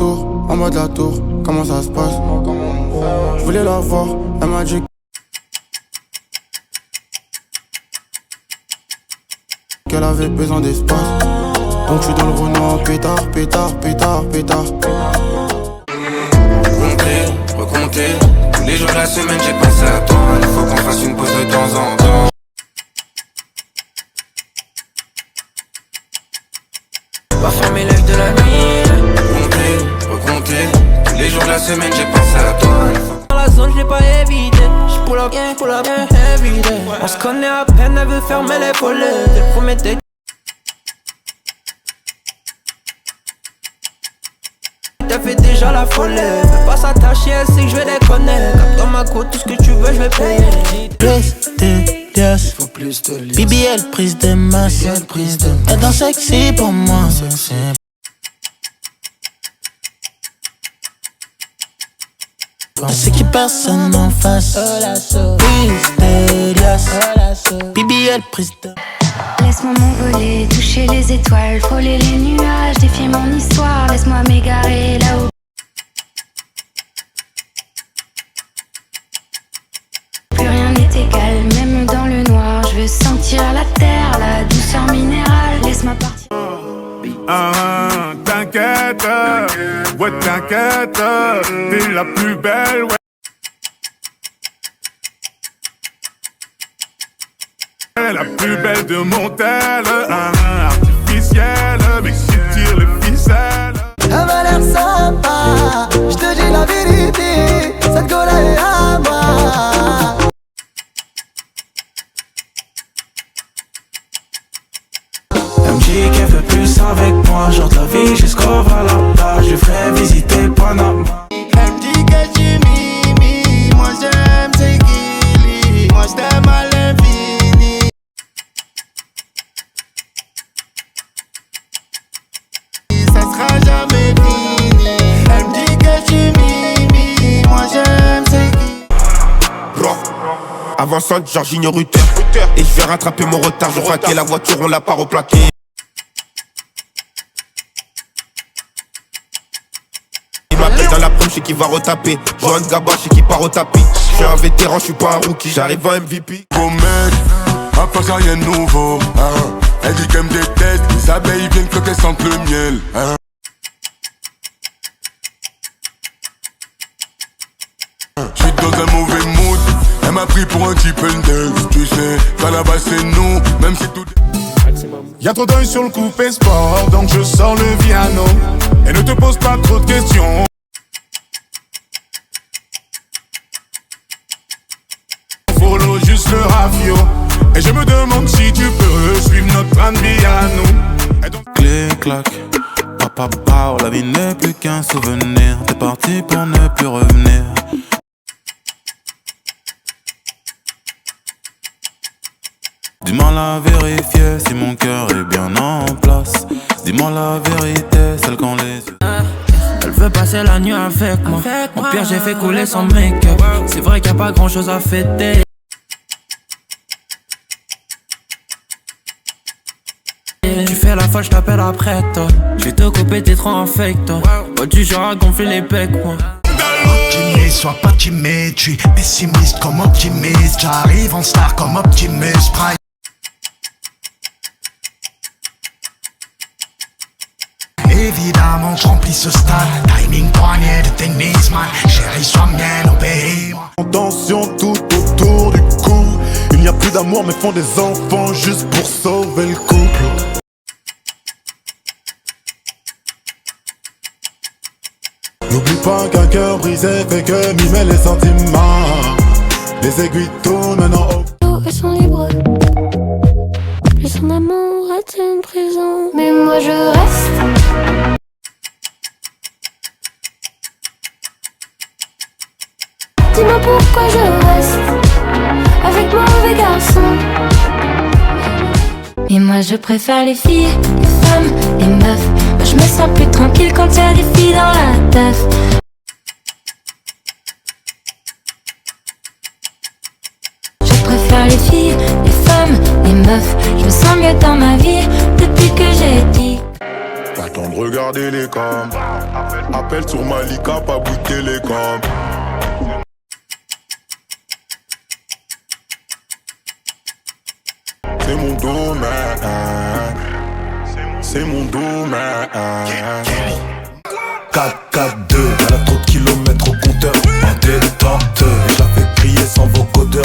en bas de la tour, comment ça se passe? Je voulais la voir, elle m'a dit qu'elle avait besoin d'espace. Donc je suis dans le Renault, pétard, pétard, pétard, pétard. Recompter, tous les jours de la semaine j'ai pensé à toi. Il faut qu'on fasse une pause de temps en temps. Va fermer l'œil de la nuit. Recompter, tous les jours de la semaine j'ai pensé à toi. Dans la zone je l'ai pas évité. J'pull up bien everyday. On se connaît à peine, elle veut fermer les volets. Dès le premier date. T'as fait déjà la folie. Fais pas s'attacher, elle sait que je vais déconner. Cap dans ma côte, tout ce que tu veux, je vais payer. Plus de liasses, BBL, prise de masse. Elle danse sexy pour moi. Je sais qu'il personne en face. Prise de liasses, BBL, prise de. Laisse-moi m'envoler, toucher les étoiles, frôler les nuages, défier mon histoire, laisse-moi m'égarer là-haut. Plus rien n'est égal, même dans le noir, je veux sentir la terre, la douceur minérale, laisse-moi partir. T'inquiète, ouais t'inquiète, t'es la plus belle, ouais. La plus belle de mon tel, artificielle, mais qui tire les ficelles. Elle m'a l'air sympa, je te dis la vérité, cette go là est à moi. Elle me dit qu'elle veut plus avec moi, genre de la vie jusqu'au Valhalla. Je ferai visiter Panama. Elle me dit que tu mimi, moi j'aime tes guilis, moi je t'aime à l'infini. Ça sera jamais fini. Elle me dit que tu mimi, moi j'aime tes guilis. Avançante, Georgine Rutter. Et je vais rattraper mon retard. Je crois que la voiture, on l'a pas replaqué. Il m'appelle dans la prime, je sais qu'il va retaper. Johan Gabba, je sais qu'il part au tapis. Je suis un vétéran, je suis pas un rookie. J'arrive en MVP. Beau mec, à part ça rien de nouveau, hein. Elle dit qu'elle me déteste, les abeilles viennent que qu'elles sentent le miel, hein. J'suis dans un mauvais mood, elle m'a pris pour un type dance. Tu sais, qu'à la base c'est nous, même si tout. Y'a trop d'œil sur le coupé sport, donc je sors le piano. Et ne te pose pas trop de questions. Follow juste le rafio. Et je me demande si tu peux suivre notre train de vie à nous. Clic clac, papa pow, la vie n'est plus qu'un souvenir. T'es parti pour ne plus revenir. Dis-moi la vérifier si mon cœur est bien en place. Dis-moi la vérité, celle qu'on les yeux. Elle veut passer la nuit avec moi. Au pire j'ai fait couler son make-up. C'est vrai qu'il y a pas grand chose à fêter. Tu fais la folle, je t'appelle après toi. Je vais te couper, t'es trop en fake toi. Oh, du genre à gonfler les pecs moi. Optimiste, sois pas timide, je suis pessimiste comme optimiste. J'arrive en star comme Optimus Prime. Évidemment, je remplis ce stade. Timing poignet de tennisman. Chérie, sois mienne, obéis-moi. Tension tout autour du cou. Il n'y a plus d'amour mais font des enfants juste pour sauver le couple. N'oublie pas qu'un cœur brisé fait que mimer les sentiments. Les aiguilles tournent maintenant au... Elles sont libres. Plus son amour est une prison. Mais moi je reste. Dis-moi pourquoi je reste avec mauvais garçon. Et moi je préfère les filles, les femmes, les meufs. Moi je me sens plus tranquille quand y a des filles dans la teuf. Je préfère les filles, les femmes, les meufs. Je me sens mieux dans ma vie depuis que j'ai dit. Pas ton me regarder les cams. Appel sur Malika, pas bout de télécom. C'est mon domaine. C'est mon domaine. 4-4-2, elle a trop de kilomètres au compteur. En détente, je la fais crier sans vocodeur.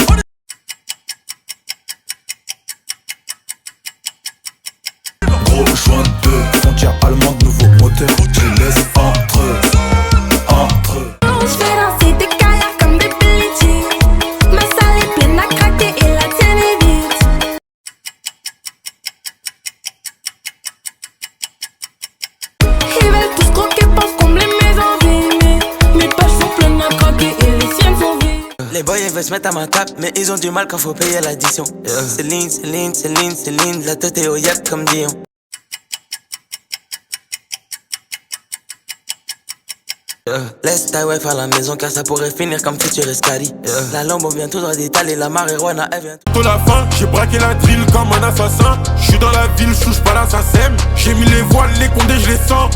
Gros joint de deux, frontière allemande, nouveau moteur. Je les laisse entre eux. Je fais danser tes carrières comme des pelletiers. Ma salle est pleine à craquer et la tienne est vide. Ils veulent tous croquer pour combler mes envies. Mais mes poches sont pleines à craquer et les siennes sont vides. Les boys ils veulent se mettre à ma table, mais ils ont du mal quand faut payer l'addition. Céline, Céline, Céline, Céline, la tête est au yak comme Dion. Laisse ta wife à la maison car ça pourrait finir comme futur escali. La lambe vient tout droit d'Italie, la marijuana elle vient Pour la fin, j'ai braqué la drill comme un assassin. J'suis dans la ville, j'touche pas l'assassin. J'ai mis les voiles, les condés, je les sens.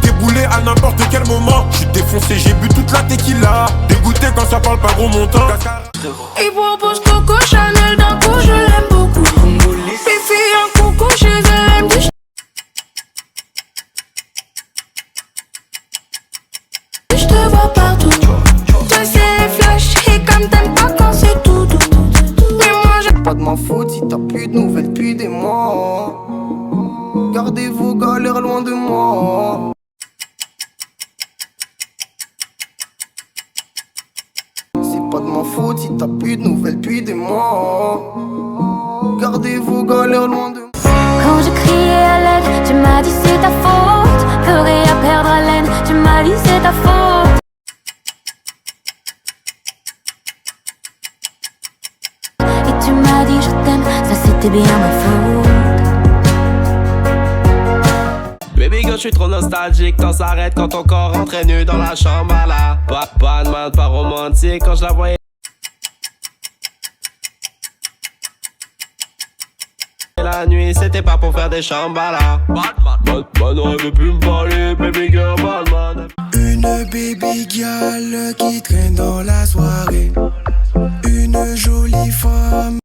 Déboulé à n'importe quel moment. J'suis défoncé, j'ai bu toute la tequila. Dégoûté quand ça parle pas gros montant. Ils proposent Coco Chanel d'un coup, je l'aime beaucoup. Fifi un coucou chez elle, elle me dit je te vois partout. Toi c'est les flashs et comme t'aimes pas quand c'est tout doux. Mais moi j'ai pas de ma faute si t'as plus de nouvelles depuis des mois. Gardez vos galères loin de moi. C'est pas de ma faute si t'as plus de nouvelles depuis des mois. Gardez vos galères loin de moi. quand je criais à l'aide, tu m'as dit c'est ta faute. Pleurer à perdre haleine, tu m'as dit c'est ta faute. Et tu m'as dit je t'aime, ça c'était bien ma faute. Baby girl, je suis trop nostalgique, temps s'arrête quand ton corps rentrait nu dans la chambre à la. Pas de mal, pas romantique quand je la voyais. La nuit, c'était pas pour faire des chambala. Batman aurait pu me parler, baby girl, Batman. Une baby girl qui traîne dans la soirée. Une jolie femme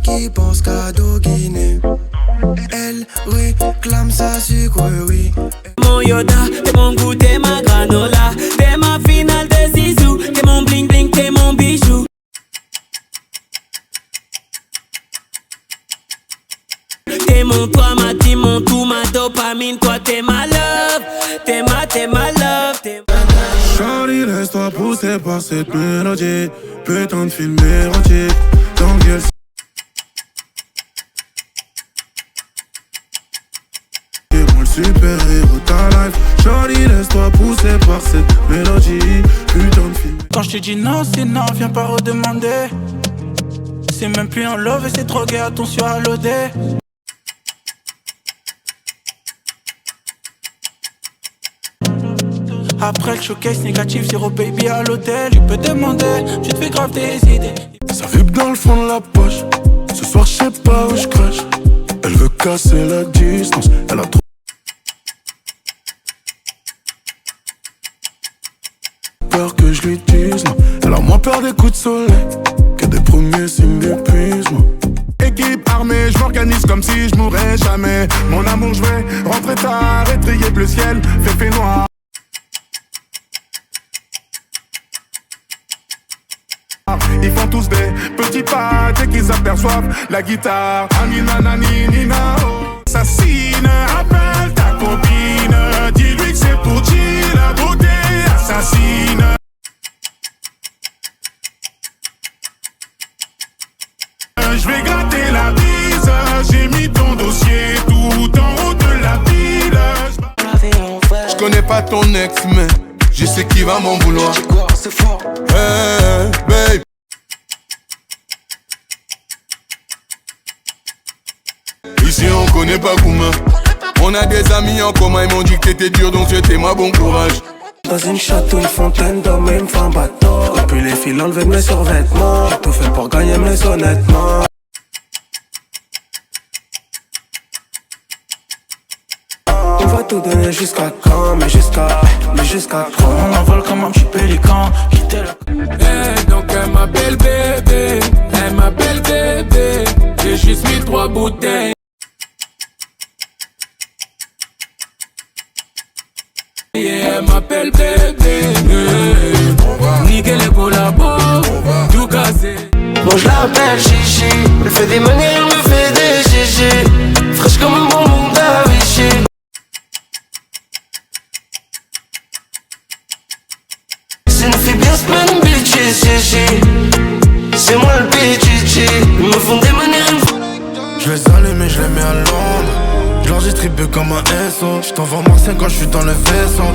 qui pense qu'à doguiner. Elle réclame sa sucrerie. Mon Yoda, t'es mon goût, t'es ma granola. T'es ma finale de Zizou. T'es mon bling bling, t'es mon bijou. T'es mon toi, ma team, mon tout, ma dopamine. Toi, t'es ma love. T'es ma love. Charlie, laisse-toi pousser par cette mélodie. Putain de film érotique. Dans gueule. Super héros ta life. Charlie, laisse-toi pousser par cette mélodie. Putain de film. Quand je te dis non, c'est non, viens pas redemander. C'est même plus un love et c'est drogué, attention à l'OD. Après le showcase négatif, zéro baby à l'hôtel. Tu peux demander, tu te fais grave des idées. Ça vibre dans le fond de la poche. Ce soir, je sais pas où je crache. Elle veut casser la distance. Elle a trop. Peur que je lui dise non. Elle a moins peur des coups de soleil que des premiers signes d'épuisement. Équipe armée, je m'organise comme si je mourrais jamais. Mon amour, je vais rentrer tard et trier bleu ciel, fait noir. Ils font tous des petits pas dès qu'ils aperçoivent la guitare. Anina nani nina oh. Assassine, appelle ta copine. Dis-lui que c'est pour chill, la beauté assassine. Je vais gratter la bise. J'ai mis ton dossier tout en haut de la ville. Je connais pas ton ex mais je sais qui va m'en vouloir. Hey, babe. Ici on connaît pas Gouma. On a des amis en commun, ils m'ont dit que t'étais dur donc c'était moi bon courage. Dans une château, une fontaine d'hommes et une femme bateau. Depuis les fils enlevés de mes survêtements. J'ai tout fait pour gagner mes honnêtement. On va tout donner jusqu'à quand, mais jusqu'à quand. On envole comme un petit pélican. Quitter la... donc elle m'appelle bébé. Elle m'appelle bébé. J'ai juste mis 3 bouteilles. Yeah, elle m'appelle bébé. Nickel les collabos. Tout cassé. Bon je l'appelle Chichi. Elle fait des manières, elle me fait des chichis. Fraîche comme un bonbon d'Avicii. C'est une fille bien semaine bitchy, chichi. C'est moi le bitchy. Ils me font des manières, ils me font... Je les allume et je les mets à l'ombre. Je leur distribue comme un SO. Je t'envoie Marseille quand je suis dans le vaisseau.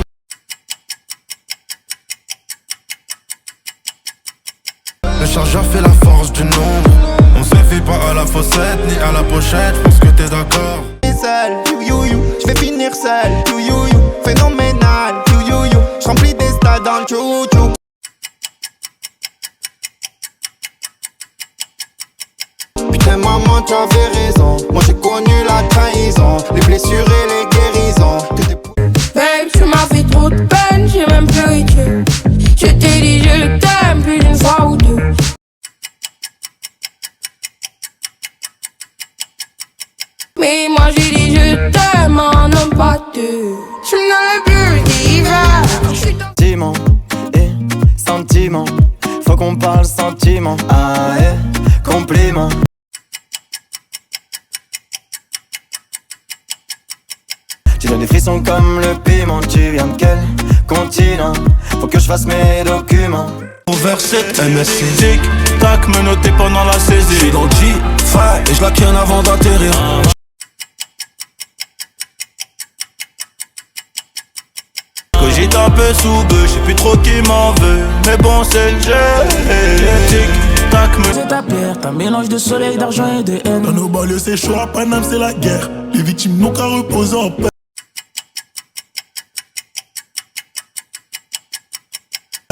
Le chargeur fait la force du nombre. On se fait pas à la fossette ni à la pochette. Je pense que t'es d'accord. Je vais finir seul, phénoménal, je remplis des stades dans le chou-chou. Putain maman tu avais raison, moi j'ai connu la trahison, les blessures et les guérisons. Babe tu m'as fait trop de peine, j'ai même pleuré. Je t'ai dit je t'aime plus d'une fois ou deux. Mais moi j'ai dit je t'aime en homme pas deux. Je suis dans le bleu d'hiver. Sentiment, sentiment. Faut qu'on parle sentiment. Ah compliment. Tu donnes des frissons comme le piment. Tu viens de quel continent? Faut que je fasse mes documents. Verset MSC. Tic tac menotté pendant la saisie. J'suis dans le G5 et je la ken avant d'atterrir. Cogite un peu sous bœuf, j'sais plus trop qui m'en veut. Mais bon c'est le jeu. Tic tac me... C'est ta pierre, t'as mélange de soleil, d'argent et de haine. Dans nos banlieues c'est chaud, à Paname c'est la guerre. Les victimes n'ont qu'à reposer en paix.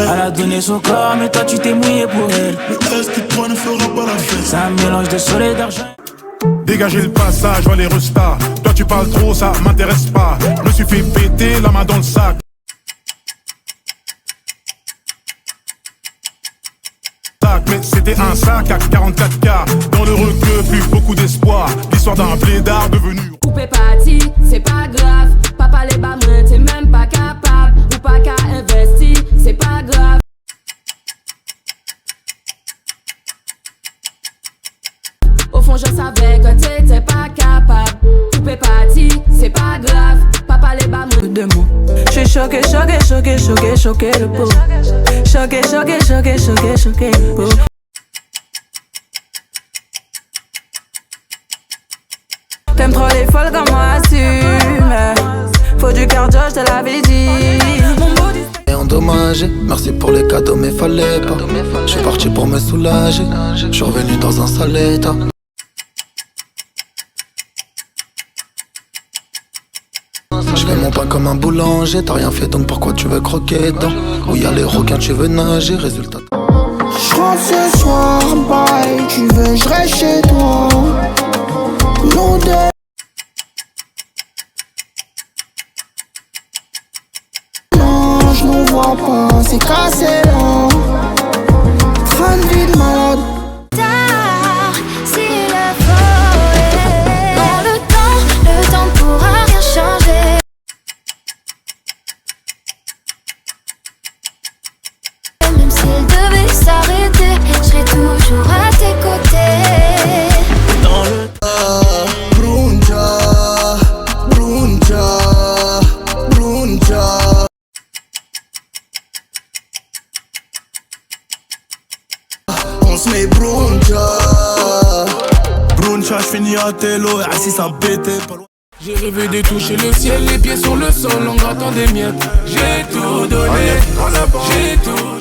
Elle a donné son corps, mais toi tu t'es mouillé pour elle. Le S qui te prend ne fera pas la fête. C'est un mélange de soleil, d'argent. Dégagez le passage, vois les restats. Toi tu parles trop, ça m'intéresse pas. Je me suis fait péter la main dans le sac. Mais c'était un sac à 44K. Dans le requeu, plus beaucoup d'espoir. L'histoire d'un blédard devenu Coupé parti, c'est pas grave. Papa les bas moins, t'es même pas capable. Ou pas qu'à investir, c'est pas grave. Au fond je savais que t'étais pas capable. Coupé parti, c'est pas grave. Papa les bas moins de mots. J'suis choqué le pot. Choqué le pot. T'aimes trop les folles comme moi, assume. Faut du cardio, je te l'avais dit. Et endommagé, merci pour les cadeaux mais fallait pas. J'suis parti pour me soulager. J'suis revenu dans un sale état. J'fais mon pain comme un boulanger. T'as rien fait donc pourquoi tu veux croquer dedans? Où y'a les requins tu veux nager, résultat. J'rentre ce soir, bye, tu veux j'reste chez toi. Nous deux. Non, j'n'en vois pas, c'est cassé là. Train de vie de malade. S'il le faut, dans le temps ne pourra rien changer. Même s'il devait s'arrêter, je serai toujours à tes côtés. Dans le Brunja, Brunja, Brunja. On se met Brunja. Bruncha, j'finis à Tello, assis à péter. J'ai rêvé de toucher le ciel, les pieds sur le sol en grattant des miettes. J'ai tout donné, j'ai tout